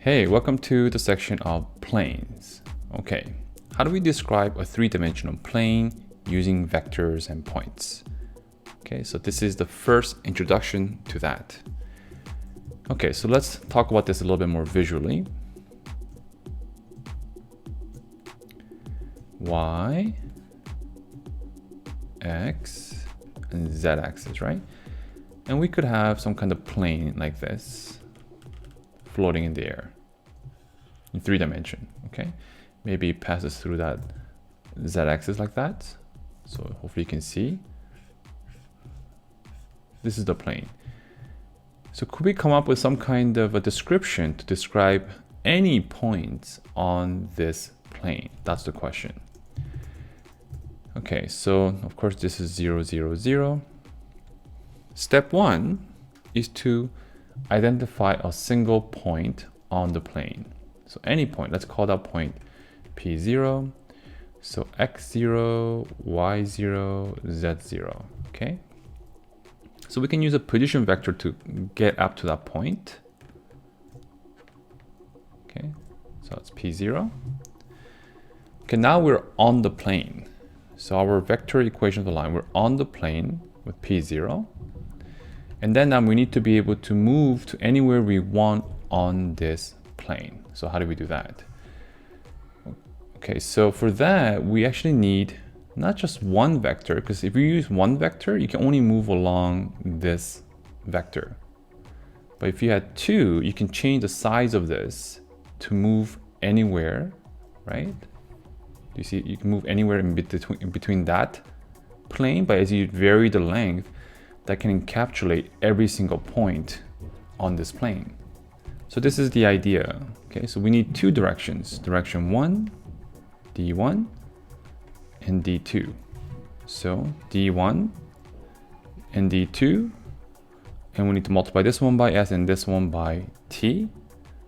Hey, welcome to the section of planes. Okay, how do we describe a three-dimensional plane using vectors and points? Okay, so this is the first introduction to that. Okay, so let's talk about this a little bit more visually. Y, X, and Z axis, right? And we could have some kind of plane like this floating in the air in 3-dimension, okay? Maybe it passes through that Z axis like that. So hopefully you can see. This is the plane. So could we come up with some kind of a description to describe any points on this plane? That's the question. Okay, so of course this is 0, 0, 0. Step one is to identify a single point on the plane. So any point, let's call that point P0. So X0, Y0, Z0, okay? So we can use a position vector to get up to that point. Okay, so it's P0. Okay, now we're on the plane. So our vector equation of the line, we're on the plane with P0. And then we need to be able to move to anywhere we want on this plane. So how do we do that? Okay, so for that, we actually need not just one vector, because if you use one vector, you can only move along this vector. But if you had two, you can change the size of this to move anywhere, right? You see, you can move anywhere in between that plane, but as you vary the length, that can encapsulate every single point on this plane. So this is the idea. Okay, so we need two directions, direction 1, D1, and D2. So D1 and D2, and we need to multiply this one by S and this one by T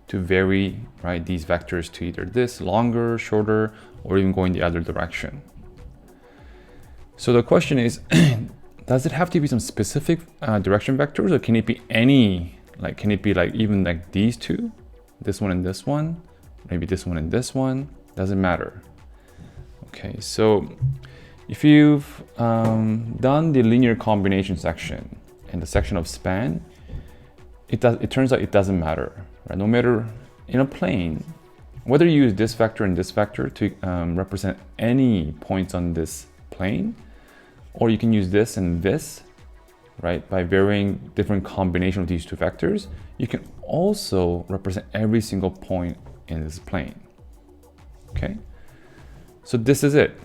to vary, right, these vectors to either this, longer, shorter, or even going the other direction. So the question is, does it have to be some specific direction vectors, or can it be any, like, can it be like even like these two, this one and this one, maybe this one and this one, doesn't matter. Okay, so if you've done the linear combination section and the section of span, it turns out it doesn't matter, right? No matter in a plane, whether you use this vector and this vector to represent any points on this plane, or you can use this and this, right? By varying different combination of these two vectors, you can also represent every single point in this plane, okay? So this is it.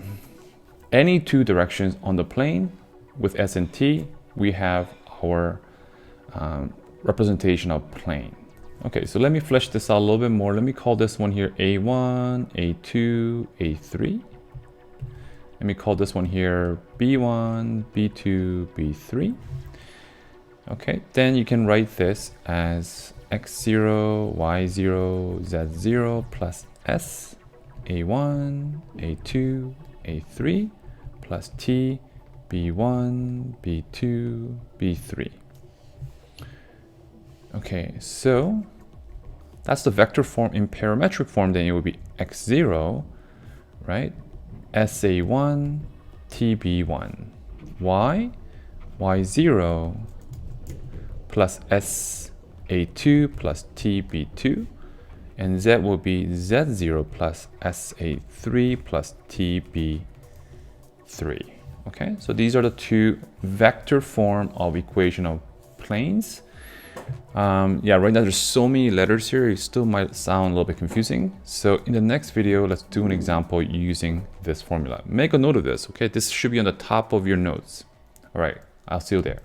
Any two directions on the plane with S and T, we have our representation of plane. Okay, so let me flesh this out a little bit more. Let me call this one here A1, A2, A3. Let me call this one here B1, B2, B3. Okay, then you can write this as X0, Y0, Z0 plus S, A1, A2, A3 plus T, B1, B2, B3. Okay, so that's the vector form. In parametric form, then it would be X0, right? SA1, TB1, Y, Y0 plus SA2 plus TB2, and Z will be Z0 plus SA3 plus TB3. Okay, so these are the two vector form of equation of planes. Yeah, right now there's so many letters here, it still might sound a little bit confusing. So in the next video, let's do an example using this formula. Make a note of this, okay? This should be on the top of your notes. All right, I'll see you there.